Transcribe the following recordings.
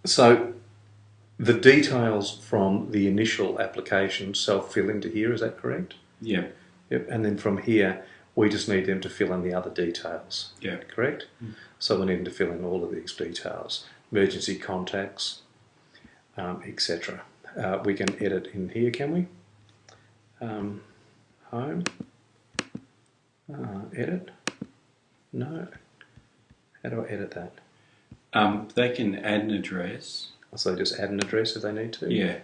So the details from the initial application self-fill into here, is that correct? Yeah. Yep. And then from here, we just need them to fill in the other details. Yeah. Correct? So we need them to fill in all of these details. Emergency contacts, etc. We can edit in here, can we? Home. Edit. No. How do I edit that? They can add an address. So just add an address if they need to. Yeah.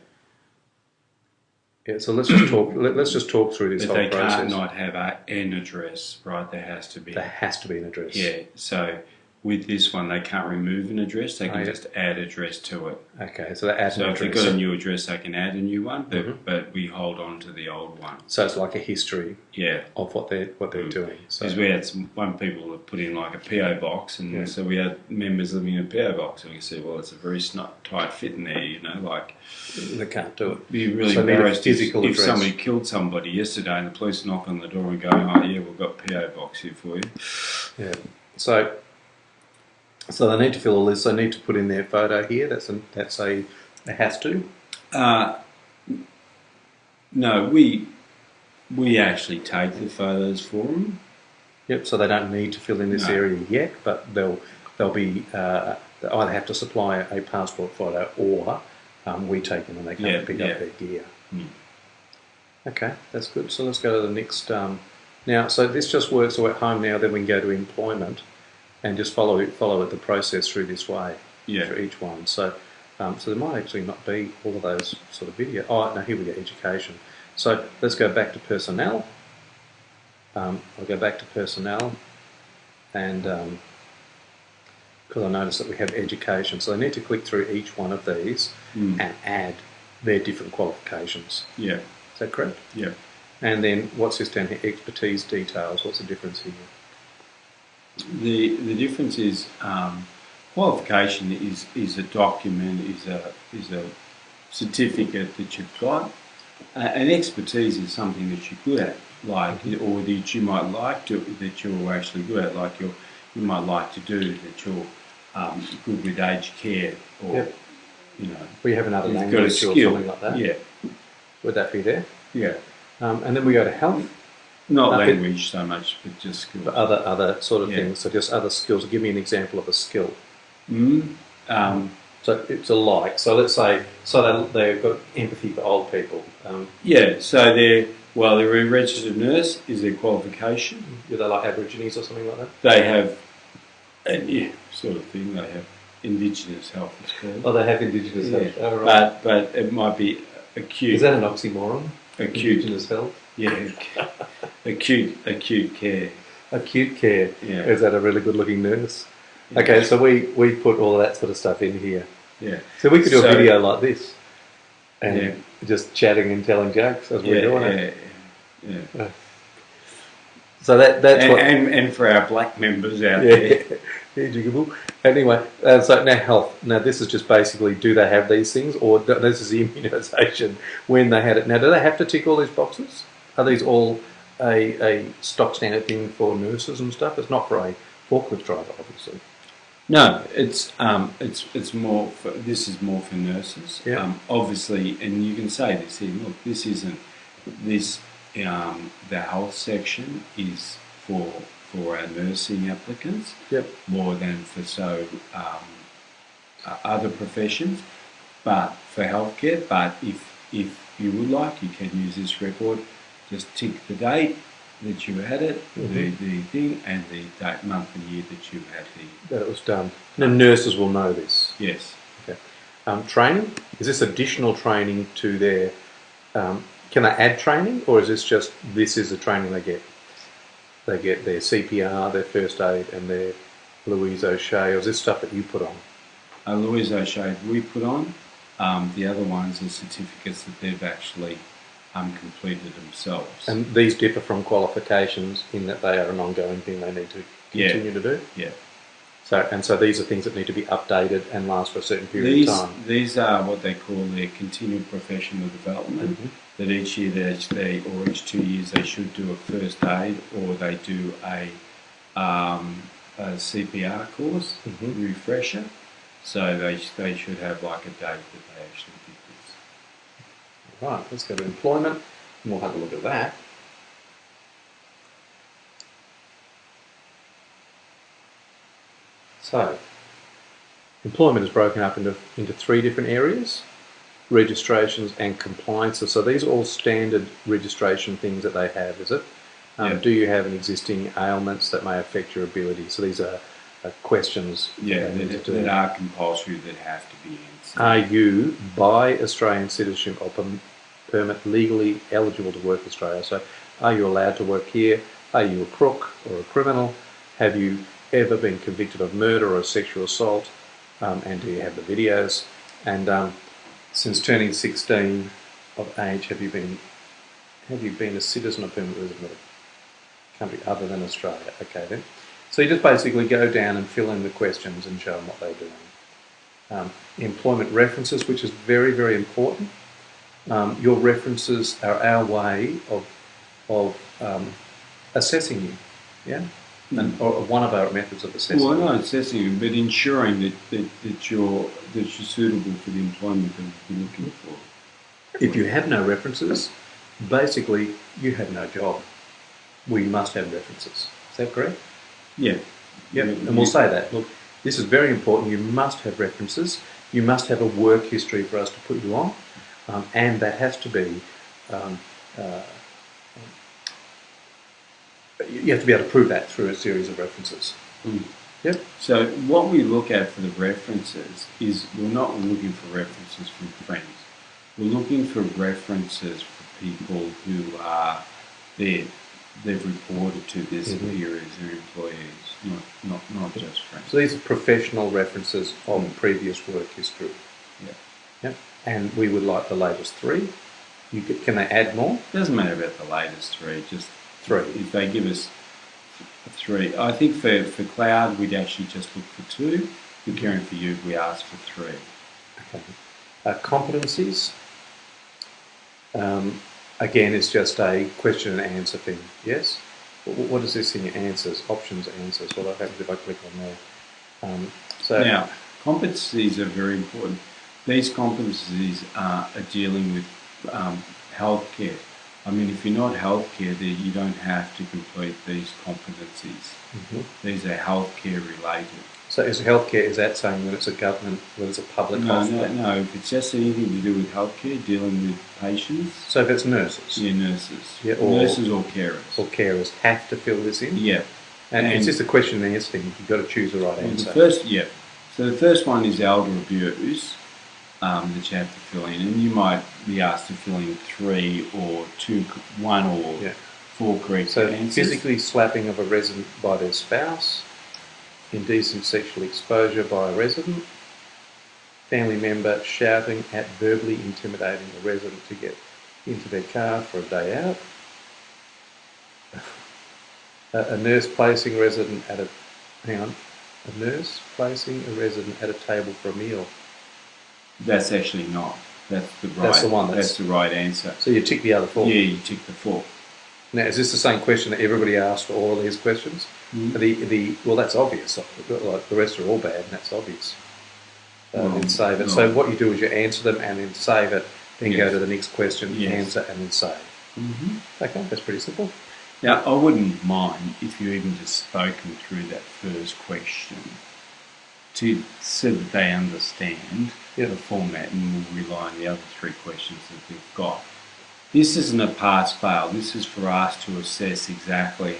Yeah. So let's just talk. Let's just talk through this But whole they process. can't not have an address, right? There has to be. There has to be an address. Yeah. So with this one, they can't remove an address. They can yeah. just add address to it. Okay. So they add So an if they've address. got a new address, they can add a new one, but we hold on to the old one. So it's like a history Yeah. of what they're doing. So Because we had one people that put in like a PO box, and so we had members living in a PO box, and we said, well, it's a very tight fit in there, you know, like they can't do it. it'd be really So they need a embarrassed physical if address. somebody killed somebody yesterday and the police knock on the door and go, oh yeah, we've got PO box here for you. Yeah. So they need to fill all this. They need to put in their photo here. It has to. No, we actually take the photos for them. Yep. So they don't need to fill in this area yet, but they'll be they either have to supply a passport photo or we take them and they come and pick up their gear. Okay, that's good. So let's go to the next. Now, so this just works at home now. Then we can go to employment and just follow the process through this way for each one. So there might actually not be all of those sort of video. Oh no, here we go. Education. So let's go back to personnel. I'll go back to personnel, and because I noticed that we have education, so I need to click through each one of these and add their different qualifications. Yeah. Is that correct? Yeah. And then what's this down here? Expertise details. What's the difference here? The difference is qualification is a document, is a certificate that you've got. And expertise is something that you're good at, like or that you might like to, that you're actually good at, like you might like to do, that you're good with aged care, or you know. We have another you've language got a or skill. something like that. Yeah. Would that be there? Yeah. And then we go to health. Not language so much, but just skills. But other sort of things. So just other skills. Give me an example of a skill. So it's a like. So let's say they've got empathy for old people. So they're a registered nurse is their qualification. Do they like Aborigines or something like that? They have, sort of thing. They have Indigenous health, it's called. Oh, they have Indigenous health. Oh, right. But it might be acute. Is that an oxymoron? Acute. Indigenous health? Yeah. acute care. Acute care. Yeah. Is that a really good-looking nurse? Okay, so we put all of that sort of stuff in here. Yeah. So we could do a video like this, and just chatting and telling jokes as we're doing it. Yeah. So that's what. And for our black members out there. Anyway, so now health. Now this is just basically, do they have these things, or this is the immunisation when they had it. Now, do they have to tick all these boxes? Are these all a stock standard thing for nurses and stuff? It's not for a forklift driver, obviously. No, it's more for, this is more for nurses. Yeah. Obviously, and you can say this here. Look, this isn't this. The health section is for our nursing applicants. Yep. More than for other professions, but for healthcare. But if you would like, you can use this record. Just tick the date that you had it, the thing, and the date, month and year that you had that it was done. And the nurses will know this. Yes. Okay. Training, is this additional training to their? Can they add training, or is this is the training they get? They get their CPR, their first aid, and their Louise O'Shea. Or is this stuff that you put on? Louise O'Shea we put on. The other ones are certificates that they've actually completed themselves. And these differ from qualifications in that they are an ongoing thing they need to continue to do? Yeah. So these are things that need to be updated and last for a certain period of time? These are what they call their continued professional development, that each year or each 2 years they should do a first aid, or they do a CPR course, refresher, So they should have like a date that they actually did this. Right, let's go to employment and we'll have a look at that. So, employment is broken up into 3 different areas: registrations and compliances. So these are all standard registration things that they have, is it? Do you have an existing ailments that may affect your ability? So these are questions. That are compulsory, that have to be answered. Are you, by Australian citizenship or permit, legally eligible to work in Australia? So are you allowed to work here? Are you a crook or a criminal? Have you ever been convicted of murder or sexual assault? And do you have the videos? And since turning 16 of age, have you been a citizen or permanent resident of a country other than Australia? Okay then. So you just basically go down and fill in the questions and show them what they're doing. Employment references, which is very, very important. Your references are our way of assessing you, yeah, or one of our methods of assessing. Well, not assessing you, but ensuring that you're suitable for the employment that you're looking for. If you have no references, basically you have no job. We must have references. Is that correct? Yeah. Yep. And we'll say that. Look, this is very important. You must have references. You must have a work history for us to put you on, and that has to be. You have to be able to prove that through a series of references. Mm. Yep. So what we look at for the references is we're not looking for references from friends. We're looking for references for people who are there. They've reported to their superiors, their employees, not just friends. So these are professional references of previous work history. Yeah. Yep. And we would like the latest 3. Can they add more? Doesn't matter about the latest 3, just 3. If they give us 3. I think for cloud, we'd actually just look for 2. For caring for you, we ask for 3. Okay. Competencies. Again, it's just a question and answer thing, yes? What is this in your answers? Options, answers. What happens if I click on there? Now, competencies are very important. These competencies are dealing with healthcare. I mean, if you're not healthcare, then you don't have to complete these competencies. Mm-hmm. These are healthcare related. So is that saying that it's a government, that it's a public hospital? No. If it's just anything to do with healthcare, dealing with patients. So if it's nurses? Yeah, nurses. Yeah, nurses or carers. Or carers have to fill this in? Yeah. And it's just a question and answer thing. You've got to choose the right answer. So the first one is elder abuse that you have to fill in. And you might be asked to fill in 3 or 2, 1 or 4 correct answers. So physically slapping of a resident by their spouse, indecent sexual exposure by a resident, family member shouting at verbally intimidating a resident to get into their car for a day out, a nurse placing a resident at a table for a meal. That's actually not. That's the one. That's the right answer. So you tick the other 4. Yeah, you tick the 4. Now, is this the same question that everybody asks for all of these questions? Mm-hmm. Well, that's obvious. Like the rest are all bad, and that's obvious. Then save it. No. So what you do is you answer them and then save it. Then go to the next question, answer, and then save. Mm-hmm. Okay, that's pretty simple. Now, I wouldn't mind if you even just spoken through that first question so that they understand the format, and we'll rely on the other 3 questions that they've got. This isn't a pass-fail. This is for us to assess exactly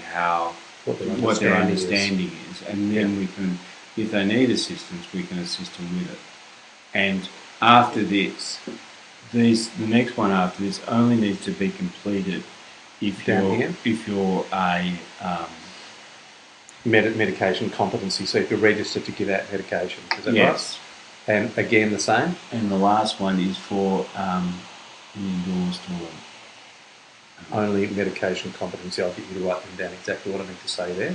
what their understanding is. And then we can, if they need assistance, we can assist them with it. And after this, the next one after this only needs to be completed if you're a medication competency. So if you're registered to give out medication, is that right? And again, the same. And the last one is for endorsed or only medication competency. I'll get you to write them down exactly what I need to say there,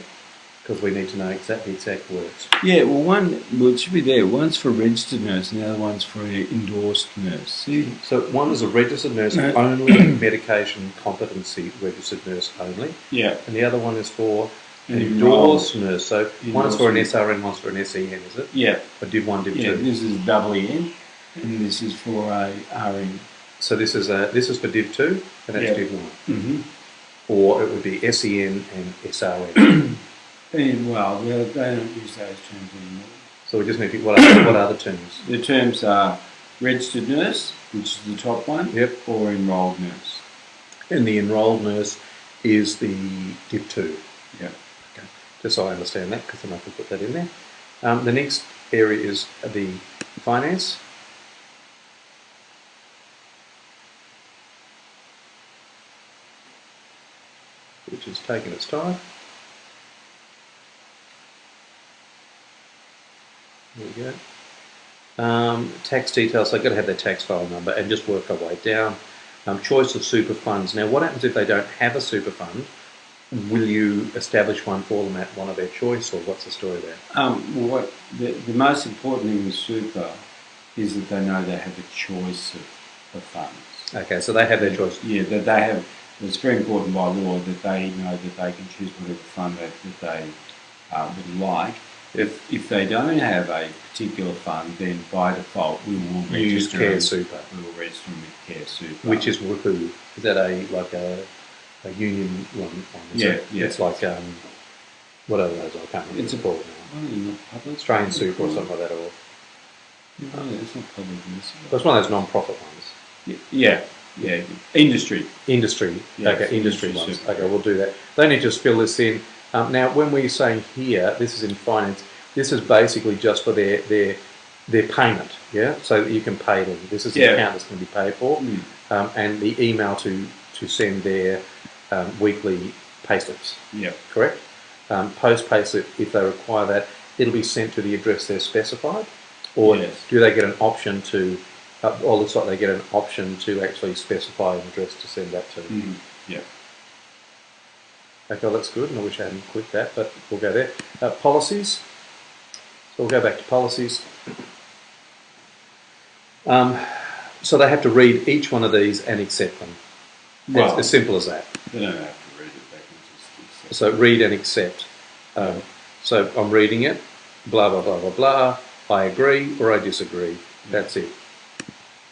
because we need to know exactly the exact words. Yeah, it should be there. One's for registered nurse and the other one's for endorsed nurse. See? So one is a registered nurse only, medication competency registered nurse only. Yeah. And the other one is for enrolled. Endorse. So one is for an SRN, one's for an SEN, is it? Yeah. Or Div 1, Div 2? Yeah, this is EN, and this is for a RN. So this is for Div 2, and that's Div 1. Mm-hmm. Or it would be SEN and SRN. Well, they don't use those terms anymore. So we just need to, what are the terms? The terms are registered nurse, which is the top one, or enrolled nurse. And the enrolled nurse is the Div 2. Yeah. Okay. Just so I understand that, because then I can put that in there. The next area is the finance. Which is taking its time. There we go. Tax details, so I've got to have their tax file number and just work our way down. Choice of super funds. Now, what happens if they don't have a super fund? Will you establish one for them at one of their choice, or what's the story there? Well, the most important thing with super is that they know they have a choice of funds. Okay, so they have their choice. Yeah, that they have. It's very important by law that they know that they can choose whatever fund that they would like. If they don't have a particular fund, then by default we will register Care Super. We will register them with Care Super. Which is who? Is that a union one? Yeah. It's like what are those? I can't remember. It's called now. Australian Super or something like that, or no, it's not public. It's one of those non-profit ones. Yeah. Industry. Yeah, okay, industry ones. Super. Okay, we'll do that. They need to just fill this in. Now, when we're saying here, this is in finance, this is basically just for their payment, yeah? So that you can pay them. This is the account that's going to be paid for. And the email to send their weekly payslips. Yeah. Correct? Post payslip, if they require that, it'll be sent to the address they're specified? Or do they get an option to, or looks like they get an option to actually specify an address to send that to? Yeah. Okay, that's good, and I wish I hadn't clicked that, but we'll go there. Policies. So we'll go back to policies. So they have to read each one of these and accept them. Well, it's as simple as that. They don't have to read it, they can just accept. So read and accept. So I'm reading it, blah, blah, blah, blah, blah. I agree or I disagree. That's it.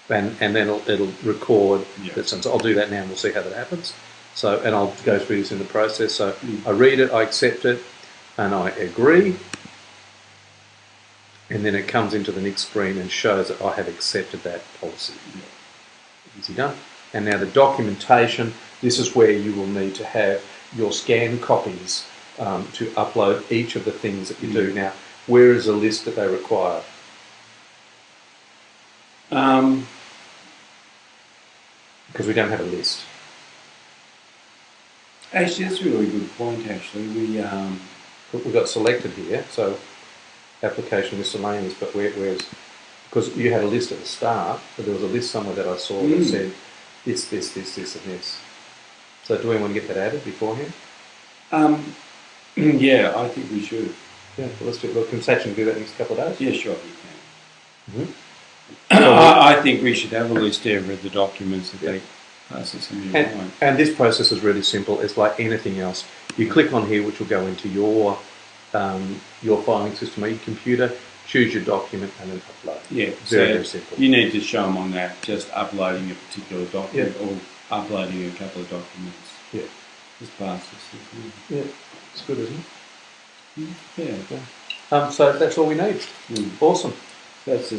And then it'll record that. So I'll do that now and we'll see how that happens. So, and I'll go through this in the process. So I read it, I accept it, and I agree. And then it comes into the next screen and shows that I have accepted that policy. Easy done. And now the documentation, this is where you will need to have your scanned copies to upload each of the things that you do. Now, where is the list that they require? Because we don't have a list. Actually, that's a really good point, actually. We've got selected here, so application miscellaneous, but where's, because you had a list at the start, but there was a list somewhere that I saw that said this, and this. So do we want to get that added beforehand? Yeah, I think we should. Yeah, well, let's do it. Can Sachin do that in the next couple of days? Yeah, sure, you can. I think we should have a list there of the documents that they pass us in your mind. And this process is really simple. It's like anything else. You click on here, which will go into your filing system or your computer, choose your document and then upload. Yeah, very simple. You need to show them on that, just uploading a particular document or uploading a couple of documents. Yeah. Just pass this. Yeah, it's good, isn't it? Yeah. So that's all we need. Awesome. That's